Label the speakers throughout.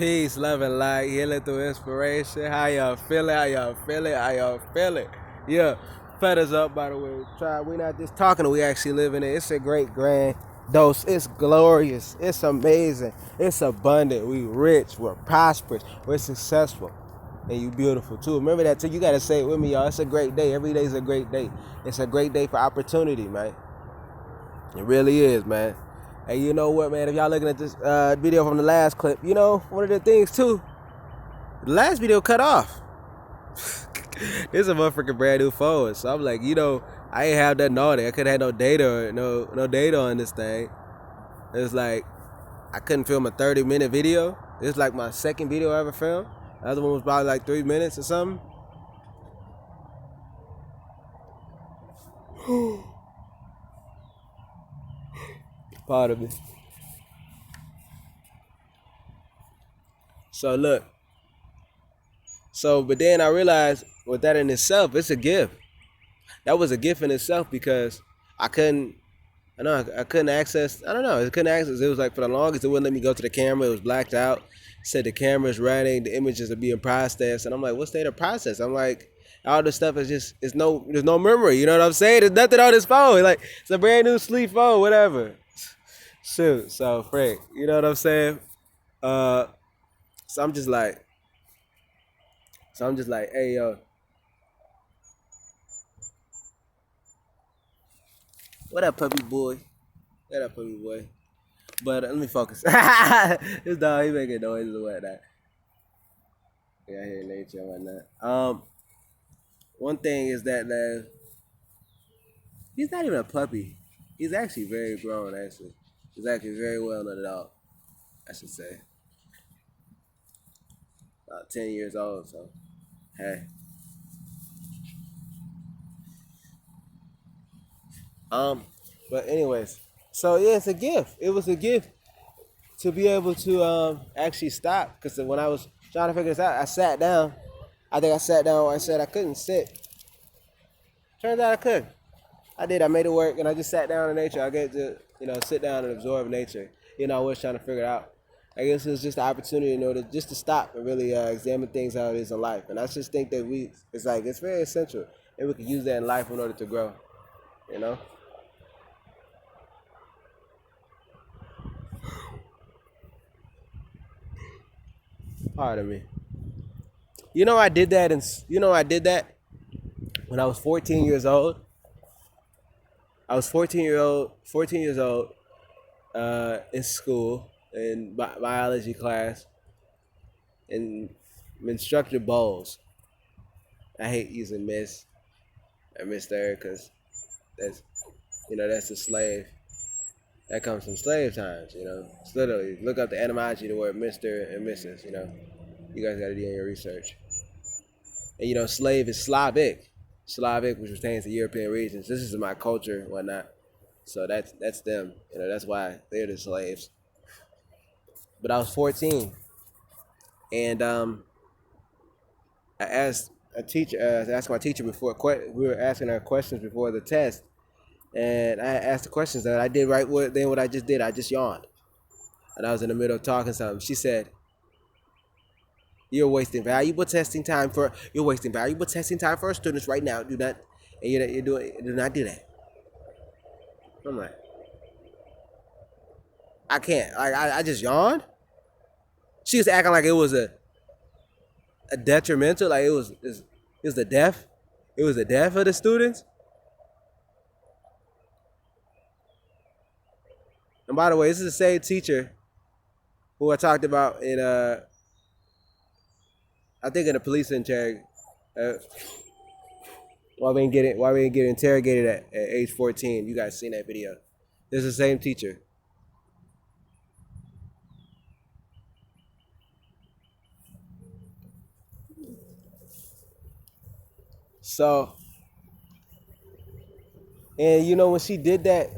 Speaker 1: Peace, love, and light. Healing through inspiration. How y'all feeling? How y'all feeling? How y'all feeling? Yeah, feathers up, by the way. We not just talking, we actually living it. It's a great grand dose. It's glorious. It's amazing. It's abundant. We rich. We're prosperous. We're successful. And you beautiful too. Remember that too. You gotta say it with me, y'all. It's a great day. Every day's a great day. It's a great day for opportunity, man. It really is, man. Hey, you know what, man? If y'all looking at this video from the last clip, you know, one of the things too, the last video cut off. This is a motherfucking brand new phone. So I'm like, you know, I ain't have nothing on it. I couldn't have no data or no data on this thing. It's like, I couldn't film a 30-minute video. It's like my second video I ever filmed. The other one was probably like 3 minutes or something. Pardon me. So look. So, but then I realized with that in itself, it's a gift. That was a gift in itself because I couldn't access, I don't know, it was like for the longest, it wouldn't let me go to the camera. It was blacked out. It said the camera's running, the images are being processed. And I'm like, what's state of process? I'm like, all this stuff is just, there's no memory. You know what I'm saying? There's nothing on this phone. Like, it's a brand new sleep phone, whatever. Shoot, so Frank, you know what I'm saying? So I'm just like, hey, yo. What up, puppy boy? What up, puppy boy? But let me focus. This dog, he making noises and whatnot. Yeah, I hear nature and whatnot. One thing is that he's not even a puppy. He's actually very grown, actually. He's actually very well an adult, I should say. About 10 years old, so, hey. But anyways, so yeah, it's a gift. It was a gift to be able to actually stop. Because when I was trying to figure this out, I sat down. I think I sat down. I said I couldn't sit. Turns out I could. I did. I made it work, and I just sat down in nature. I get to, sit down and absorb nature. I was trying to figure it out. I guess it was just the opportunity, just to stop and really examine things how it is in life. And I just think that it's very essential, and we can use that in life in order to grow. Pardon me. I did that when I was 14 years old. I was 14 years old in school in biology class, and instructor Bowles. I hate using Miss or Mr. because that's a slave. That comes from slave times, It's literally, look up the etymology of the word Mr. and Mrs., You guys got to do your research. And, slave is Slavic, which pertains to European regions. This is my culture and whatnot. So that's them. That's why they're the slaves. But I was 14. And I asked my teacher before, we were asking her questions before the test. And I asked the questions that I did right then what I just did. I just yawned. And I was in the middle of talking something. She said, you're wasting valuable testing time for our students right now. Do not do that. I'm like, I can't. I just yawned. She was acting like it was a detrimental, like it was the death. It was the death of the students. And by the way, this is the same teacher who I talked about in I think in the police interrogation. Why we didn't get interrogated at age 14. You guys seen that video. This is the same teacher. So, and when she did that,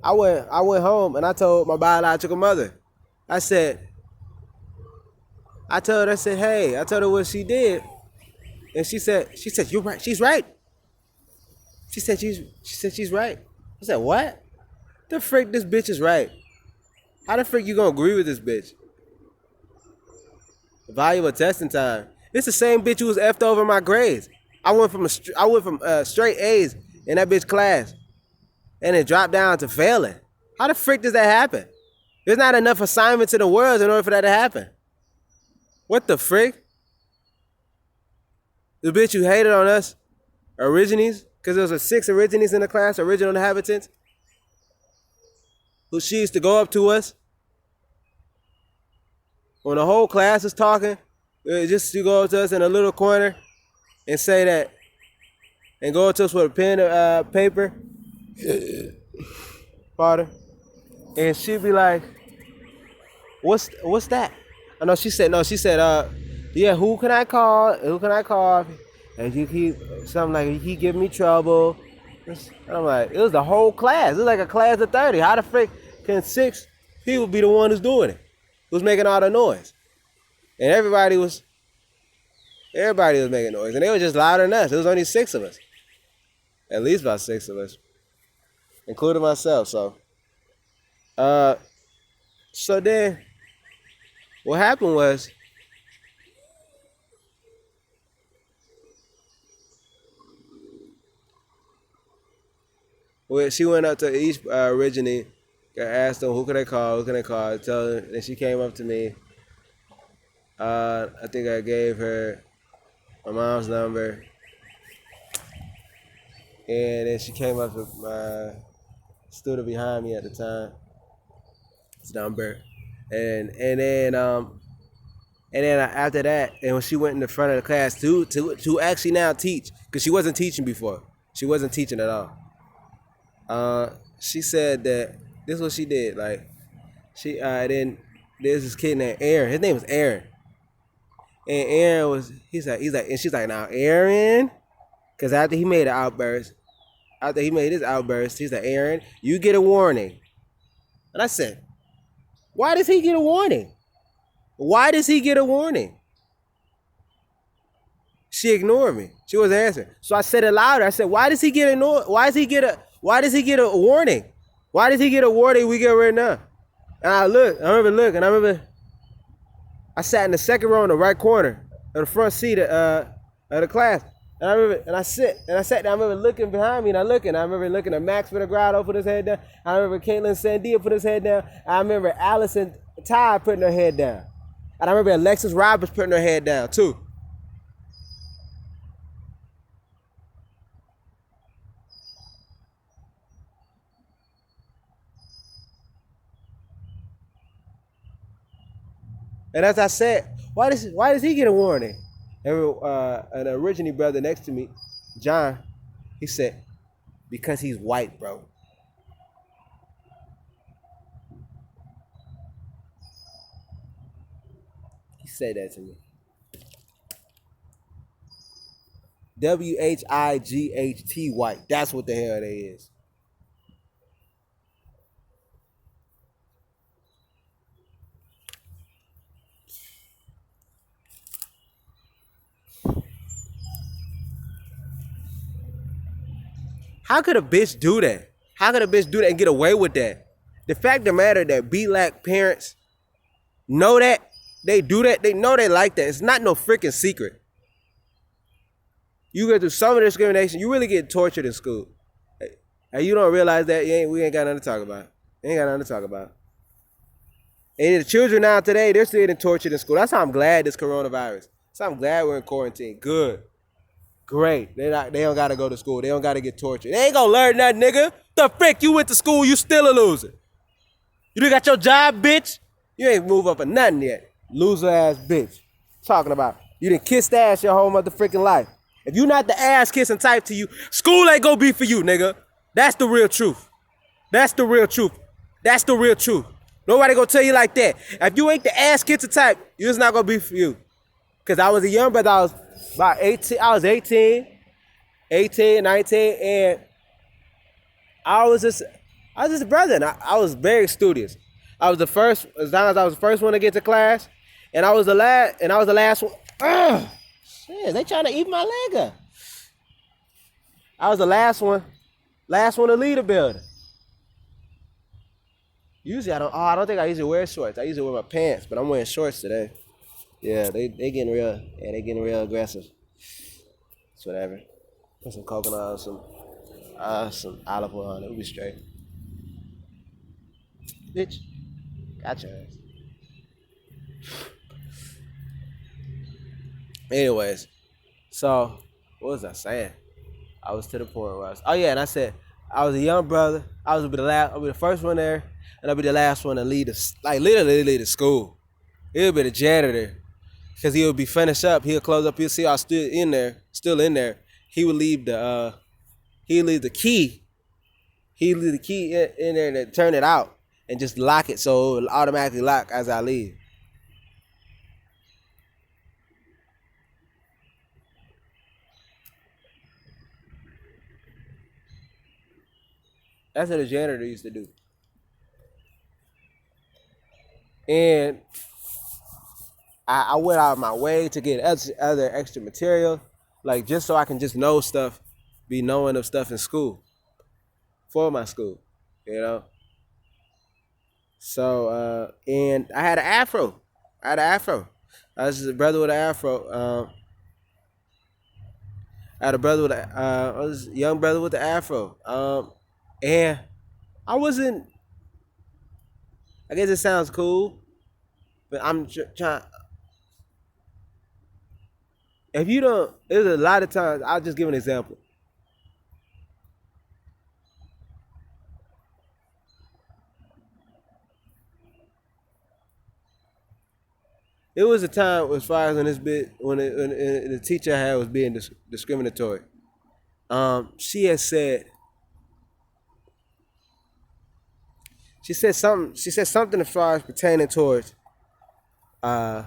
Speaker 1: I went home and I told my biological mother. I told her what she did. And she said, you're right. She's right. She said she's right. I said, what? The frick, this bitch is right. How the frick you gonna agree with this bitch? valuable testing time. It's the same bitch who was effed over my grades. I went from straight A's in that bitch class, and it dropped down to failing. How the frick does that happen? There's not enough assignments in the world in order for that to happen. What the frick? The bitch who hated on us, origines, because there was 6 origines in the class, original inhabitants, who she used to go up to us when the whole class is talking, just to go up to us in a little corner and say that, and go up to us with a pen and paper, father, and she'd be like, what's that? I know she said, yeah, who can I call? And you keep something like, he give me trouble. And I'm like, it was the whole class. It was like a class of 30. How the frick can 6 people be the one who's doing it? Who's making all the noise? And everybody was making noise. And they were just louder than us. There was only 6 of us. At least about 6 of us. Including myself. So then what happened was, she went up to each originally, asked them, who can I call? Tell her, and she came up to me. I think I gave her my mom's number. And then she came up with my student behind me at the time, his number. And then after that, and when she went in the front of the class to actually now teach, because she wasn't teaching before. She wasn't teaching at all. She said that this is what she did. Like, then there's this kid named Aaron. His name was Aaron. And Aaron he's like, and she's like, now Aaron, because after he made his outburst, he's like, Aaron, you get a warning. And I said, why does he get a warning? She ignored me. She wasn't answering. So I said it louder. I said, why does he get a warning? Why does he get a warning we get right now? And I remember I sat in the second row in the right corner of the front seat of the class. And I sat down. I remember looking behind me, and I remember looking at Max Vinogrado put his head down. I remember Caitlin Sandia put his head down. I remember Allison Ty putting her head down. And I remember Alexis Roberts putting her head down too. And as I said, why does he get a warning? And an original brother next to me, John, he said, because he's white, bro. He said that to me. WHIGHT white. That's what the hell they is. How could a bitch do that? How could a bitch do that and get away with that? The fact of the matter that black parents know that, they do that, they know they like that. It's not no freaking secret. You go through some of the discrimination, you really get tortured in school. And you don't realize that, we ain't got nothing to talk about. And the children now today, they're still getting tortured in school. That's how I'm glad this coronavirus. So I'm glad we're in quarantine. Good. Great. They don't gotta go to school. They don't gotta get tortured. They ain't gonna learn nothing, nigga. The frick? You went to school, you still a loser. You done got your job, bitch? You ain't move up or nothing yet. Loser ass bitch. Talking about. You done kissed ass your whole motherfucking life. If you not the ass kissing type to you, school ain't gonna be for you, nigga. That's the real truth. Nobody gonna tell you like that. If you ain't the ass kissing type, it's not gonna be for you. Cause I was a young brother, I was about 18, 19, and I was just a brother, and I was very studious. I was the first one to get to class, and I was the last one. Ugh, shit, they trying to eat my leg up. I was the last one to leave the building. Usually I don't think I usually wear shorts. I usually wear my pants, but I'm wearing shorts today. Yeah, they getting real. Yeah, they getting real aggressive. It's whatever. Put some coconut, some olive oil on it. It'll be straight. Bitch, gotcha. Anyways, so what was I saying? I was to the point where oh yeah, and I said I was a young brother. I was I'll be the first one there, and I'll be the last one to lead us, like literally lead the school. He'll be the janitor, cause he'll be finished up. He'll close up. He'll see I still in there. He would leave he'd leave the key. He'd leave the key in there and turn it out and just lock it so it'll automatically lock as I leave. That's what the janitor used to do. And I went out of my way to get other extra material, like just so I can just know stuff, be knowing of stuff in school, for my school, you know. So and I had an afro. I had an afro. I was just a brother with an afro. I had a brother with I was a young brother with the afro. And I wasn't. I guess it sounds cool, but I'm trying. If you don't, there's a lot of times. I'll just give an example. It was a time as far as in this bit when the teacher I had was being discriminatory. She had said she said something. She said something as far as pertaining towards uh,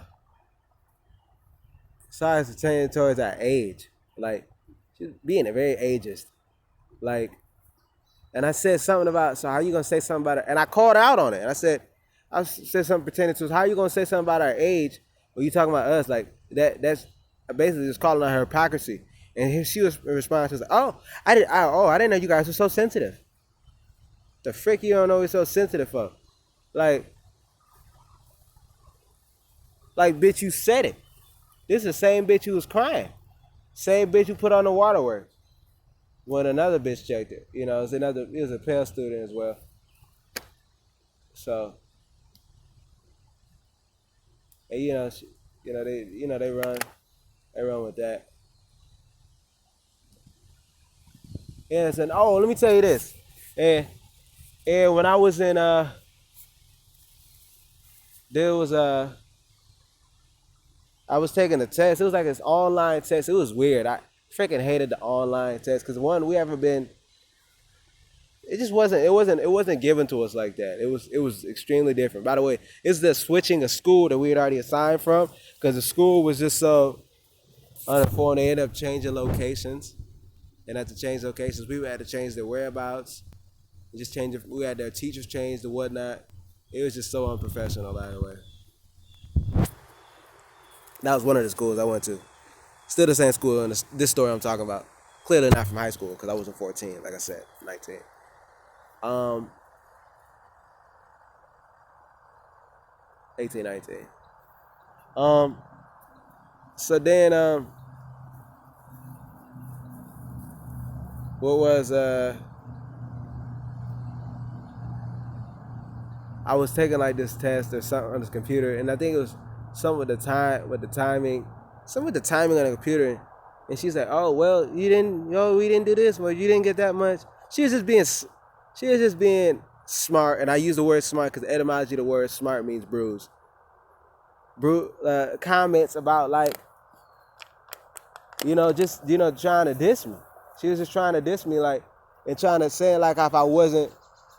Speaker 1: as far as pertaining towards our age, like she's being a very ageist, like. And I said something about, so how you gonna say something about it? And I called her out on it. And I said something pertaining to, how you gonna say something about our age when you talking about us? Like that's basically just calling out her hypocrisy. And she was responding, she was like, oh, I didn't know you guys were so sensitive. The frick you don't know we're so sensitive for? Like, bitch, you said it. This is the same bitch who was crying. Same bitch who put on the waterworks. When another bitch checked it, it was a pale student as well. So, and they run with that. And I said, oh, let me tell you this, and when I was in there was I was taking a test. It was like this online test. It was weird. I freaking hated the online test because one, we haven't been. It just wasn't. It wasn't given to us like that. It was extremely different. By the way, it's the switching a school that we had already assigned from because the school was just so uninformed. They ended up changing locations, and had to change locations. We had to change their whereabouts. Just change it. We had their teachers changed and whatnot. It was just so unprofessional. By the way, that was one of the schools I went to. Still the same school in this story I'm talking about. Clearly not from high school because I wasn't 14, like I said, 19. 18, 19. So then, what was, I was taking like this test or something on this computer, and I think it was some with the timing on the computer, and she's like, "Oh well, we didn't do this. Well, you didn't get that much." She was just being smart, and I use the word smart because the etymology of the word smart means bruise. Comments about like, trying to diss me. She was just trying to diss me, like, and trying to say like if I wasn't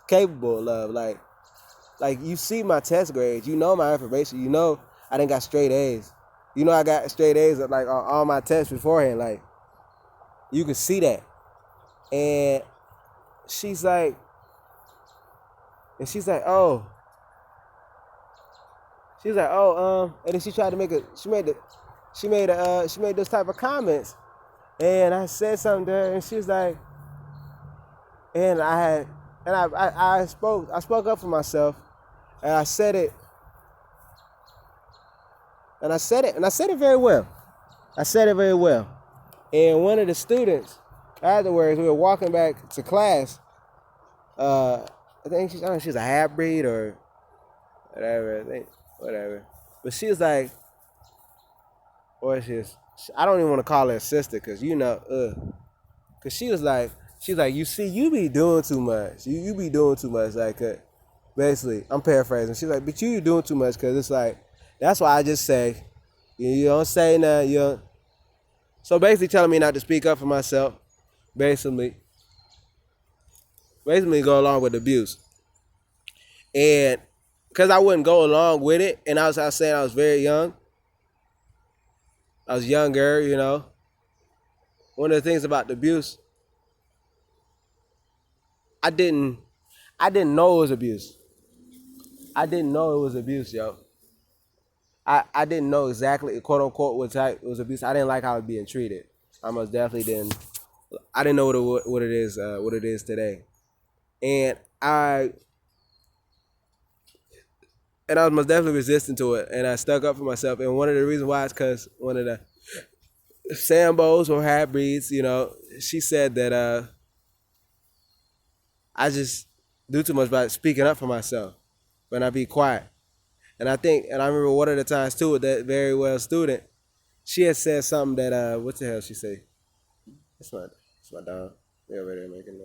Speaker 1: capable of like you see my test grades, my information, I didn't got straight A's. I got straight A's like on all my tests beforehand. Like, you can see that. And she's like, oh. And then she tried to she made those type of comments. And I said something to her, and she was like, and I spoke up for myself, and I said it. And I said it very well. I said it very well. And one of the students, afterwards, we were walking back to class. I don't know, she's a half breed or whatever. Whatever. But she was like, or I don't even want to call her a sister, cause cause she's like, you see, you be doing too much. You be doing too much, like, basically, I'm paraphrasing. She's like, but you doing too much, cause it's like, that's why I just say, you don't say nothing. You don't. So basically, telling me not to speak up for myself. Basically go along with abuse. And because I wouldn't go along with it, and I was saying I was very young. I was younger, One of the things about the abuse, I didn't know it was abuse. I didn't know it was abuse, yo. I didn't know exactly, quote unquote, what type it was abuse. I didn't like how it was being treated. I most definitely didn't. I didn't know what it is today, and I was most definitely resistant to it, and I stuck up for myself. And one of the reasons why is because one of the Sambos or half-breeds, she said that I just do too much by speaking up for myself when I be quiet. And I remember one of the times too with that very well student, she had said something that, what the hell she say? It's my dog. They're over there making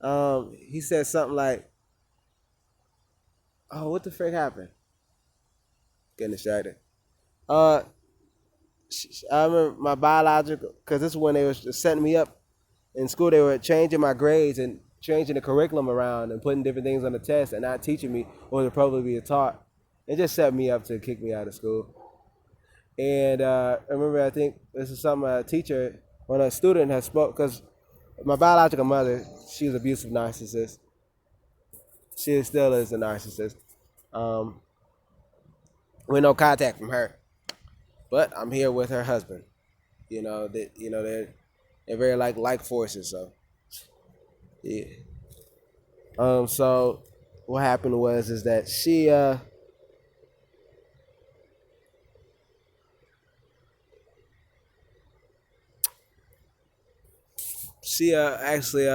Speaker 1: noise. He said something like, oh, what the frick happened? Getting distracted. I remember my biological, because this is when they were setting me up in school. They were changing my grades and changing the curriculum around and putting different things on the test and not teaching me what was probably be taught. It just set me up to kick me out of school. And I remember, I think this is something a teacher, when a student has spoke, because my biological mother, she was an abusive narcissist. She still is a narcissist. With no contact from her. But I'm here with her husband. They're very like forces, so yeah. So what happened is that she actually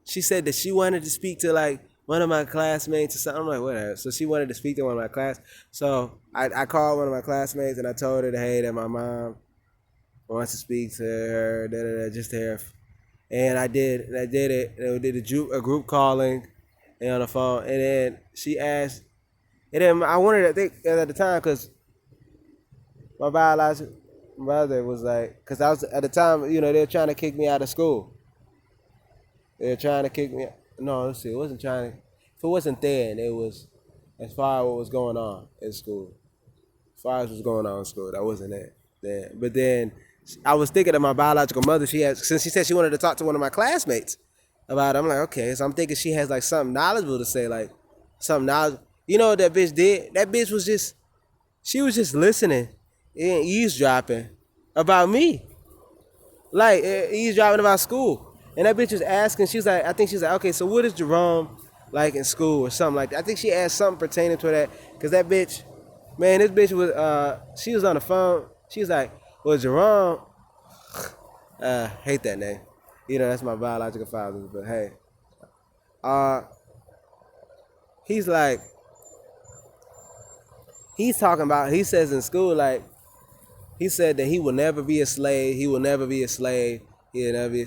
Speaker 1: she said that she wanted to speak to like one of my classmates or something. I'm like, whatever. So she wanted to speak to one of my class. So I called one of my classmates and I told her that, hey, that my mom wants to speak to her, just to her. And I did it. And we did a group calling and on the phone. And then she asked, and then I wanted to think at the time, because my biological brother was like, because I was at the time, they were trying to kick me out of school. They were trying to kick me out. No, let's see, it wasn't trying to, if it wasn't then, it was as far as what was going on in school. As far as what was going on in school, that wasn't it then. But then I was thinking of my biological mother. Since she said she wanted to talk to one of my classmates about it, I'm like, okay. So I'm thinking she has like something knowledgeable to say, like something knowledgeable. You know what that bitch did? That bitch was she was just listening and eavesdropping about me. Like eavesdropping about school. And that bitch was asking, I think she's like, okay, so what is Jerome like in school or something like that? I think she asked something pertaining to that, because that bitch, man, this bitch was, she was on the phone. She was like, well, Jerome, hate that name. That's my biological father, but hey. He's like, he says in school, like, he said that he will never be a slave. He will never be a slave. He'll never be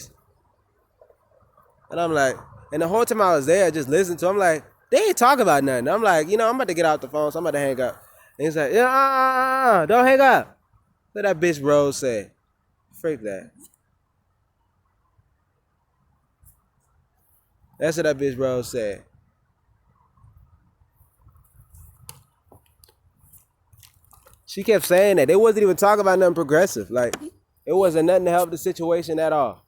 Speaker 1: And I'm like, and the whole time I was there just listening to him, I'm like, they ain't talking about nothing. I'm like, I'm about to get off the phone, so I'm about to hang up. And he's like, yeah, don't hang up. What that bitch Rose said. Freak that. That's what that bitch Rose said. She kept saying that. They wasn't even talking about nothing progressive. Like, it wasn't nothing to help the situation at all.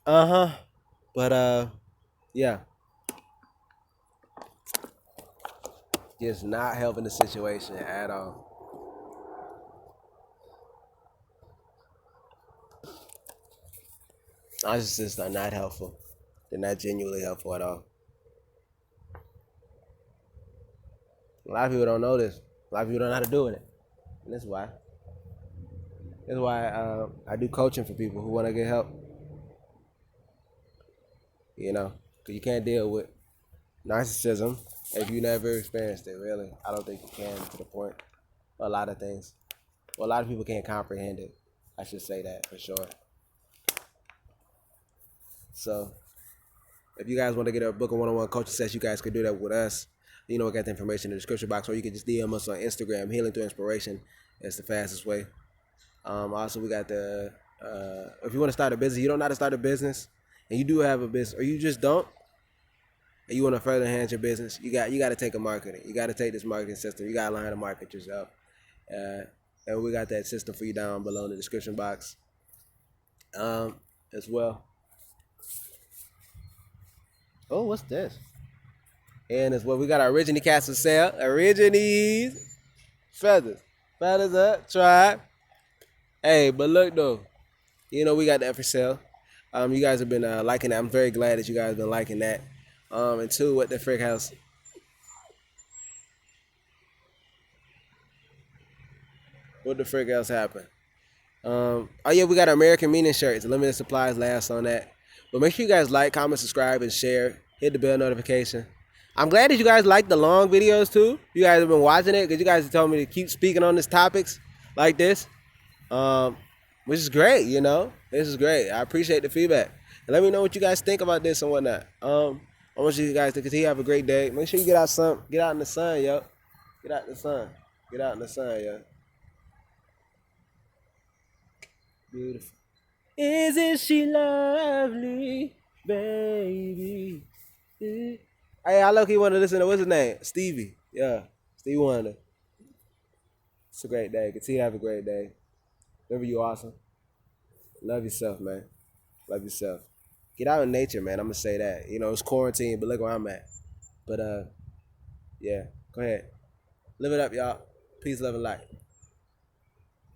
Speaker 1: Uh-huh. But yeah, just not helping the situation at all. Narcissists are not helpful. They're not genuinely helpful at all. A lot of people don't know this. A lot of people don't know how to do it. And that's why. That's why I do coaching for people who want to get help. You know, because you can't deal with narcissism if you never experienced it, really. I don't think you can to the point. A lot of things. Well, a lot of people can't comprehend it. I should say that for sure. So, if you guys want to get a book of one-on-one coaching session, you guys could do that with us. You know, we got the information in the description box, or you can just DM us on Instagram, Healing Through Inspiration. That's the fastest way. Also, we got the, if you want to start a business, you don't know how to start a business, and you do have a business, or you just don't, and you want to further enhance your business, you got to take a marketing. You got to take this marketing system. You got to learn how to market yourself. And we got that system for you down below in the description box as well. Oh, what's this? And as well, we got our Origine cast for sale. Origines. Feathers. Feathers up. Try. Hey, but look though. You know, we got that for sale. You guys have been liking that. I'm very glad that you guys have been liking that. And two, what the frick else? What the frick else happened? Oh yeah, we got our American Meaning shirts. Limited supplies last on that. But make sure you guys like, comment, subscribe, and share. Hit the bell notification. I'm glad that you guys like the long videos too. You guys have been watching it because you guys have told me to keep speaking on these topics like this. Which is great, you know. This is great. I appreciate the feedback. And let me know what you guys think about this and whatnot. I want you guys to continue to have a great day. Make sure you get out in the sun, yo. Get out in the sun. Get out in the sun, yo. Beautiful. Isn't she lovely, baby? Hey, I low-key want to listen to, what's his name? Stevie. Yeah, Stevie Wonder. It's a great day. Continue to have a great day. Remember, you awesome. Love yourself, man. Love yourself. Get out in nature, man. I'm going to say that. You know, it's quarantine, but look where I'm at. But, yeah, go ahead. Live it up, y'all. Peace, love, and light.